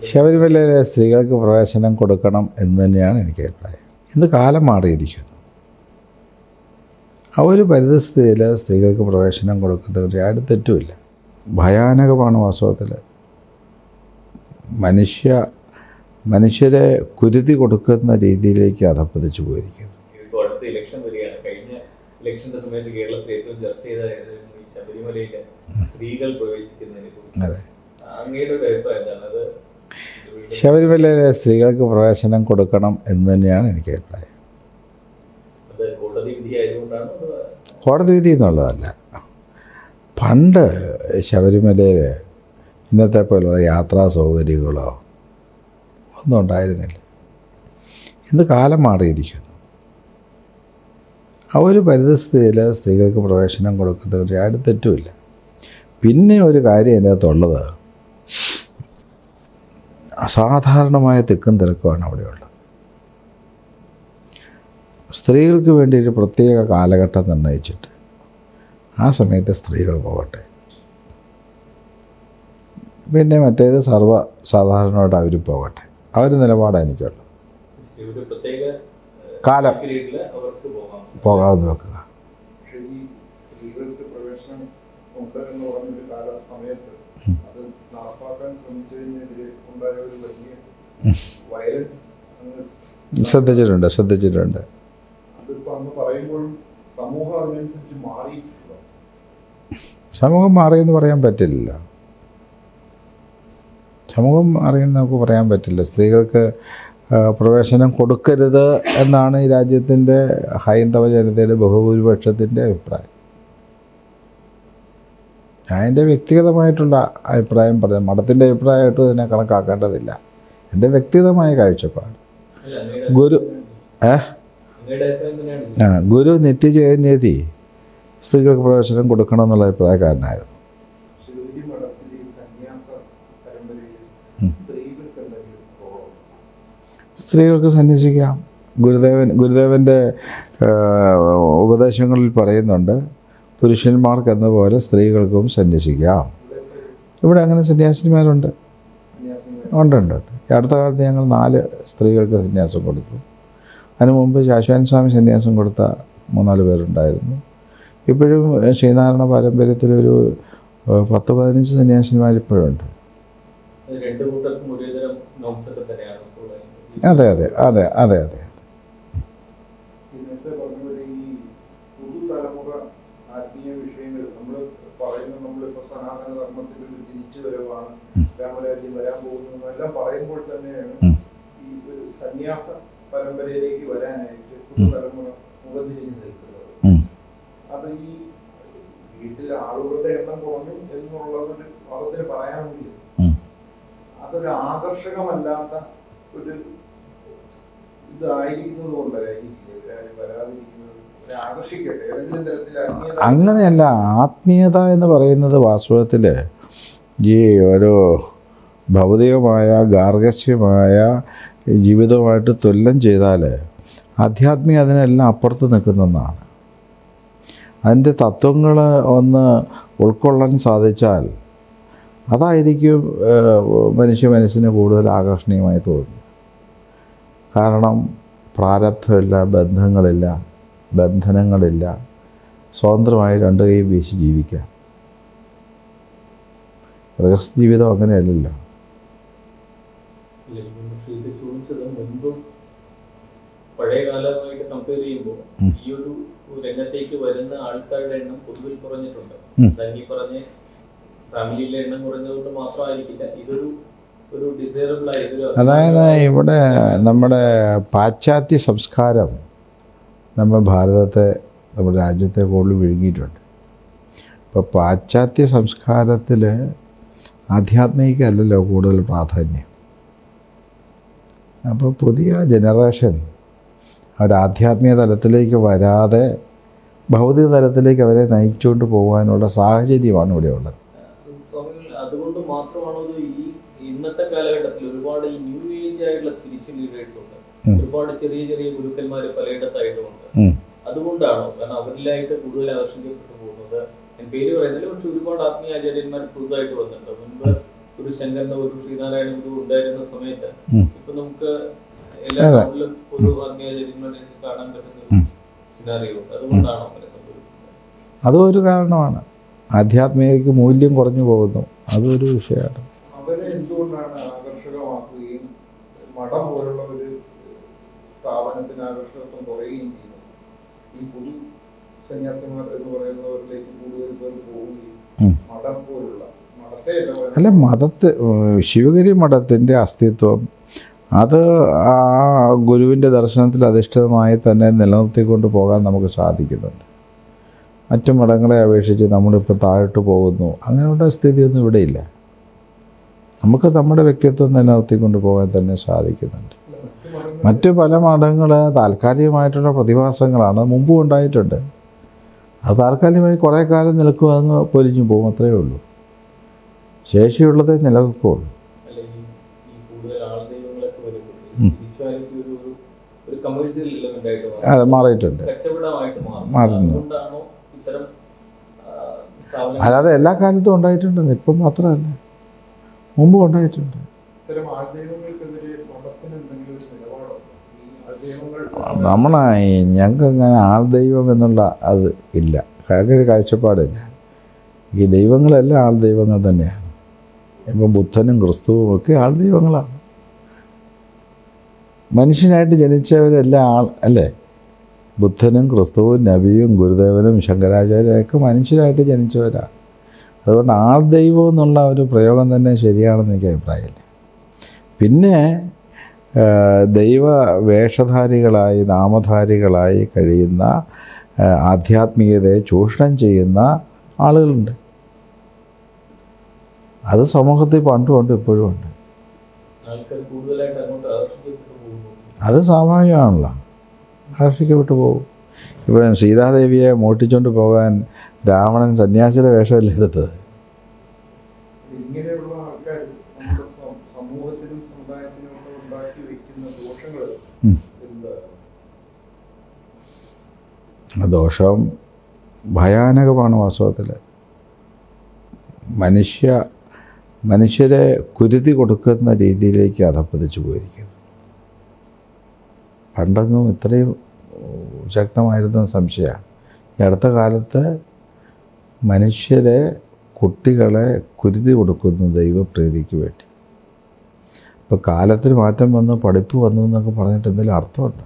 ശബരിമലയിലെ സ്ത്രീകൾക്ക് പ്രവേശനം കൊടുക്കണം എന്ന് തന്നെയാണ് എനിക്ക് അഭിപ്രായം. ഇന്ന് കാലം മാറിയിരിക്കുന്നു. ആ ഒരു പരിതസ്ഥിതിയിൽ സ്ത്രീകൾക്ക് പ്രവേശനം കൊടുക്കുന്നതിൽ യാതൊരു തെറ്റുമില്ല. ഭയാനകമാണ് വാസ്തവത്തിൽ. മനുഷ്യരെ കുരുതി കൊടുക്കുന്ന രീതിയിലേക്ക് അധപ്പതിച്ചു പോയിരിക്കുന്നു. ഇപ്പോൾ അടുത്ത ഇലക്ഷൻ വരികയാണ്. കഴിഞ്ഞ ഇലക്ഷന്റെ സമയത്ത് കേരളത്തിൽ ഏറ്റവും ചർച്ച ചെയ്ത ശബരിമലയിലെ സ്ത്രീകൾ പ്രവേശിക്കുന്നതിനെ കുറിച്ച് അങ്ങയുടെ ഒരു അഭിപ്രായം എന്താണ്? ശബരിമലയിലെ സ്ത്രീകൾക്ക് പ്രവേശനം കൊടുക്കണം എന്ന് തന്നെയാണ് എനിക്ക് അഭിപ്രായം. കോടതി വിധി എന്നുള്ളതല്ല. പണ്ട് ശബരിമലയിൽ ഇന്നത്തെ പോലുള്ള യാത്രാ സൗകര്യങ്ങളോ ഒന്നും ഉണ്ടായിരുന്നില്ല. ഇന്ന് കാലം മാറിയിരിക്കുന്നു. ആ ഒരു പരിതസ്ഥിതിയിൽ സ്ത്രീകൾക്ക് പ്രവേശനം കൊടുക്കുന്നതിൽ യാതൊരു തെറ്റുമില്ല. പിന്നെ ഒരു കാര്യം അതിനകത്തുള്ളത്, അസാധാരണമായ തിക്കും തിരക്കുമാണ് അവിടെയുള്ളത്. സ്ത്രീകൾക്ക് വേണ്ടി ഒരു പ്രത്യേക കാലഘട്ടം നിർണ്ണയിച്ചിട്ട് ആ സമയത്ത് സ്ത്രീകൾ പോകട്ടെ. പിന്നെ മറ്റേത് സാധാരണമായിട്ട് അവരും പോകട്ടെ. അവർ നിലപാടാണ് എനിക്കുള്ളത്. കാലം പോകാമെന്ന് വെക്കുക. ശ്രദ്ധിച്ചിട്ടുണ്ട്. സമൂഹം മാറിയെന്ന് പറയാൻ പറ്റില്ല. സമൂഹം മാറിയെന്ന് നമുക്ക് പറയാൻ പറ്റില്ല. സ്ത്രീകൾക്ക് പ്രവേശനം കൊടുക്കരുത് എന്നാണ് ഈ രാജ്യത്തിൻ്റെ ഹൈന്ദവ ജനതയുടെ ബഹുഭൂരിപക്ഷത്തിൻ്റെ അഭിപ്രായം. ഞാൻ എൻ്റെ വ്യക്തിഗതമായിട്ടുള്ള അഭിപ്രായം പറയാം. മഠത്തിൻ്റെ അഭിപ്രായമായിട്ടും ഇതിനെ കണക്കാക്കേണ്ടതില്ല. എൻ്റെ വ്യക്തിഗതമായ കാഴ്ചപ്പാട്. ഗുരു നിത്യചൈതന്യതി സ്ത്രീകൾക്ക് പ്രവേശനം കൊടുക്കണം എന്നുള്ള അഭിപ്രായക്കാരനായിരുന്നു. സ്ത്രീകൾക്ക് സന്യസിക്കാം. ഗുരുദേവൻ്റെ ഉപദേശങ്ങളിൽ പറയുന്നുണ്ട്, പുരുഷന്മാർക്കെന്ന പോലെ സ്ത്രീകൾക്കും സന്യസിക്കാം. ഇവിടെ അങ്ങനെ സന്യാസിനിമാരുണ്ട്. ഉണ്ട്. അടുത്ത കാലത്ത് ഞങ്ങൾ 4 സ്ത്രീകൾക്ക് സന്യാസം കൊടുത്തു. അതിന് മുമ്പ് ശാശ്വൻ സ്വാമി സന്യാസം കൊടുത്ത 3-4 പേരുണ്ടായിരുന്നു. ഇപ്പോഴും ശ്രീനാരായണ പാരമ്പര്യത്തിലൊരു 10-15 സന്യാസിനിമാരിപ്പോഴുണ്ട്. അതെ. പറയുമ്പോൾ തന്നെയാണ് ഈ ഒരു സന്യാസ പരമ്പരയിലേക്ക് വരാനായിട്ട് തലമുറ മുഖത്തിരിഞ്ഞ് നിൽക്കുന്നത്. അത് ഈ വീട്ടിലെ ആളുകളുടെ എണ്ണം കുറഞ്ഞു എന്നുള്ളതൊരു അർത്ഥത്തിൽ പറയാമെങ്കിൽ അതൊരു ആകർഷകമല്ലാത്ത ഒരു ഇതായിരിക്കുന്നത് കൊണ്ടായിരിക്കില്ല വരാതിരിക്കുന്നത്. ആകർഷിക്കട്ടെ ഏതെങ്കിലും തരത്തിൽ. അങ്ങനെയല്ല. ആത്മീയത എന്ന് പറയുന്നത് വാസ്തവത്തിൽ ഈ ഒരു ഭൗതികമായ ഗാർഹസ്ഥ്യമായ ജീവിതവുമായിട്ട് തുല്യം ചെയ്താൽ ആധ്യാത്മിക അതിനെല്ലാം അപ്പുറത്ത് നിൽക്കുന്നതാണ്. അതിൻ്റെ തത്വങ്ങൾ ഒന്ന് ഉൾക്കൊള്ളാൻ സാധിച്ചാൽ അതായിരിക്കും മനുഷ്യ മനസ്സിന് കൂടുതൽ ആകർഷണീയമായി തോന്നുന്നത്. കാരണം പ്രാരബ്ധമില്ല, ബന്ധങ്ങളില്ല, ബന്ധനങ്ങളില്ല, സ്വതന്ത്രമായി 2 കൈ വീശി ജീവിക്കാം. ഗൃഹസ്ഥ ജീവിതം അങ്ങനെയല്ലല്ലോ. പഴയ കാലമായിട്ട് കമ്പയർ ചെയ്യുമ്പോൾ ഈ ഒരു രംഗത്തേക്ക് വരുന്ന ആൾക്കാരുടെ എണ്ണം പൊതുവിൽ കുറഞ്ഞിട്ടുണ്ട്. ഈ പറഞ്ഞ ഫാമിലിയിലെ എണ്ണം കുറഞ്ഞതുകൊണ്ട് മാത്രമായിരിക്കില്ല ഇതൊരു ഡിസൈറബിൾ ആയ. അതായത് ഇവിടെ നമ്മുടെ പാശ്ചാത്യ സംസ്കാരം നമ്മുടെ ഭാരതത്തെ, നമ്മുടെ രാജ്യത്തെ കൂടുതൽ വിഴുങ്ങിയിട്ടുണ്ട്. ഇപ്പോൾ പാശ്ചാത്യ സംസ്കാരത്തിൽ ആധ്യാത്മികമല്ലല്ലോ കൂടുതൽ പ്രാധാന്യം. അപ്പോൾ പുതിയ ജനറേഷൻ അവരാധ്യാത്മിക തലത്തിലേക്ക് വരാതെ ഭൗതിക തലത്തിലേക്ക് അവരെ നയിച്ചുകൊണ്ട് പോകാനുള്ള സാഹചര്യമാണ് ഇവിടെ ഉള്ളത്. അതുകൊണ്ട് മാത്രമാണോ ഈ ഇന്നത്തെ കാലഘട്ടത്തിൽ ഒരുപാട് ഈ ന്യൂ ഏജ് ആയിട്ടുള്ള സ്പിരിച്വൽ ലീഡേഴ്സ് ഉണ്ട്, ഒരുപാട് ചെറിയ ചെറിയ ഗുരുക്കന്മാർ പലയിടത്തായിട്ടുമുണ്ട്. അതുകൊണ്ടാണോ? കാരണം അവരിലായിട്ട് കൂടുതൽ ആകർഷിക്കപ്പെട്ടു പോകുന്നത്. ഞാൻ പേര് പറയുന്നില്ല, പക്ഷെ ഒരുപാട് ആത്മീയ ആചാര്യന്മാർ പുതുതായിട്ട് വന്നിട്ടുണ്ട്. മുൻപ് ഒരു ശങ്കരന്റെ ഒരു ശ്രീനാരായണ ഗുരു ഉണ്ടായിരുന്ന സമയത്ത് ഉം. ഇപ്പൊ നമുക്ക് എല്ലാ അതെ. ടൗണിലും ഒരു ആത്മീയചര്യങ്ങളെ കാണാൻ പറ്റുന്ന ഒരു സിനാറിയോ അതുകൊണ്ടാണോ അങ്ങനെ സംഭവിക്കുന്നത്? അതും ഒരു കാരണമാണ്. ആധ്യാത്മികതയ്ക്ക് മൂല്യം കുറഞ്ഞു പോകുന്നു, അതൊരു വിഷയമാണ്. അവരെ എന്തുകൊണ്ടാണ് ആകർഷകമാക്കുകയും മഠം പോലുള്ള ഒരു സ്ഥാപനത്തിന് ആകർഷകത്വം കുറയുകയും ചെയ്യുന്നത്? ഈ പുതു സന്യാസിമാർ എന്ന് പറയുന്നവരിലേക്ക് കൂടുതൽ പേർ പോവുകയും ഉം. മഠം പോലുള്ള മഠത്തെ അല്ല, ശിവഗിരി മഠത്തിൻ്റെ അസ്തിത്വം അത് ആ ഗുരുവിൻ്റെ ദർശനത്തിൽ അധിഷ്ഠിതമായി തന്നെ നിലനിർത്തിക്കൊണ്ട് പോകാൻ നമുക്ക് സാധിക്കുന്നുണ്ട്. മറ്റു മഠങ്ങളെ അപേക്ഷിച്ച് നമ്മളിപ്പോൾ താഴോട്ട് പോകുന്നു, അങ്ങനെയുള്ള സ്ഥിതിയൊന്നും ഇവിടെയില്ല. നമുക്ക് നമ്മുടെ വ്യക്തിത്വം നിലനിർത്തിക്കൊണ്ട് പോകാൻ തന്നെ സാധിക്കുന്നുണ്ട്. മറ്റു പല മഠങ്ങൾ താൽക്കാലികമായിട്ടുള്ള പ്രതിഭാസങ്ങളാണ്, മുമ്പും ഉണ്ടായിട്ടുണ്ട്. അത് താൽക്കാലികമായി കുറേ കാലം നിൽക്കും, അങ്ങ് പൊലിഞ്ഞു പോകും, അത്രയേ ഉള്ളൂ. ശേഷിയുള്ളതേ നിലനിൽക്കുകയുള്ളൂ. അല്ല, ഈ കൂടുതൽ ആൾദൈവങ്ങളൊക്കെ വരുമ്പോൾ സ്പിരിച്വാലിറ്റി ഒരു കമേഴ്സ്യൽ എലമെന്റ് ആയിട്ട് മാറും. അത് മാറിയിട്ടുണ്ട്, കച്ചവടമായിട്ട് മാറും. മാറുന്നു. അതുകൊണ്ടാണോ ഇത്തരം സ്ഥാപനങ്ങൾ അല്ലാതെ എല്ലാ കാലത്തും ഉണ്ടായിട്ടുണ്ട്, ഇപ്പം മാത്രമല്ല, മുമ്പും ഉണ്ടായിട്ടുണ്ട്. ഇത്തരം ആൾദൈവങ്ങൾക്കെതിരെ മഠത്തിന് എന്തെങ്കിലും ഒരു നിലപാടുണ്ടോ? ഈ ആൾദൈവങ്ങൾ ഞങ്ങൾക്ക് അങ്ങനെ ആൾദൈവം എന്നുള്ള അത് ഇല്ല, ഒരു കാഴ്ചപ്പാടില്ല. ഈ ദൈവങ്ങളെല്ലാം ആൾദൈവങ്ങൾ തന്നെയാണ്. ഇപ്പം ബുദ്ധനും ക്രിസ്തുവും ഒക്കെ ആൾദൈവങ്ങളാണ്. മനുഷ്യനായിട്ട് ജനിച്ചവരെല്ലാം അല്ലേ? ബുദ്ധനും ക്രിസ്തുവും നബിയും ഗുരുദേവനും ശങ്കരാചാര്യയൊക്കെ മനുഷ്യരായിട്ട് ജനിച്ചവരാണ്. അതുകൊണ്ട് ആൾദൈവം എന്നുള്ള ഒരു പ്രയോഗം തന്നെ ശരിയാണെന്ന് എനിക്ക് അഭിപ്രായമില്ല. പിന്നെ ദൈവ വേഷധാരികളായി നാമധാരികളായി കഴിയുന്ന ആധ്യാത്മികതയെ ചൂഷണം ചെയ്യുന്ന ആളുകളുണ്ട്. അത് സമൂഹത്തിൽ പണ്ടുമുണ്ട്, ഇപ്പോഴും ഉണ്ട്. ആൾക്കാർ കൂടുതലായിട്ട് അങ്ങോട്ട് ആകർഷിക്കപ്പെട്ടു പോകുന്നു? അത് സ്വാഭാവികമാണല്ലോ, ആകർഷിക്കപ്പെട്ടു പോകും. ഇപ്പം സീതാദേവിയെ മോട്ടിച്ചുകൊണ്ട് പോകാൻ രാവണൻ സന്യാസിയുടെ വേഷമല്ലേ എടുത്തത്? ഇങ്ങനെയുള്ള ആൾക്കാർ നമ്മുടെ സമൂഹത്തിനും സമുദായത്തിനും ഒക്കെ ഉണ്ടാക്കി വെക്കുന്ന ദോഷങ്ങൾ എന്താണ്? ദോഷം ഭയാനകമാണ് വാസ്തവത്തിൽ. മനുഷ്യരെ കുരുതി കൊടുക്കുന്ന രീതിയിലേക്ക് അധപ്പതിച്ചു പോയിരിക്കുന്നു. പണ്ടൊന്നും ഇത്രയും ശക്തമായിരുന്ന സംശയമാണ്. ഈ അടുത്ത കാലത്ത് കുട്ടികളെ കുരുതി കൊടുക്കുന്നു ദൈവപ്രീതിക്ക് വേണ്ടി. ഇപ്പോൾ കാലത്തിന് മാറ്റം വന്നു, പഠിപ്പ് വന്നു എന്നൊക്കെ പറഞ്ഞിട്ട് എന്തെങ്കിലും അർത്ഥമുണ്ടോ?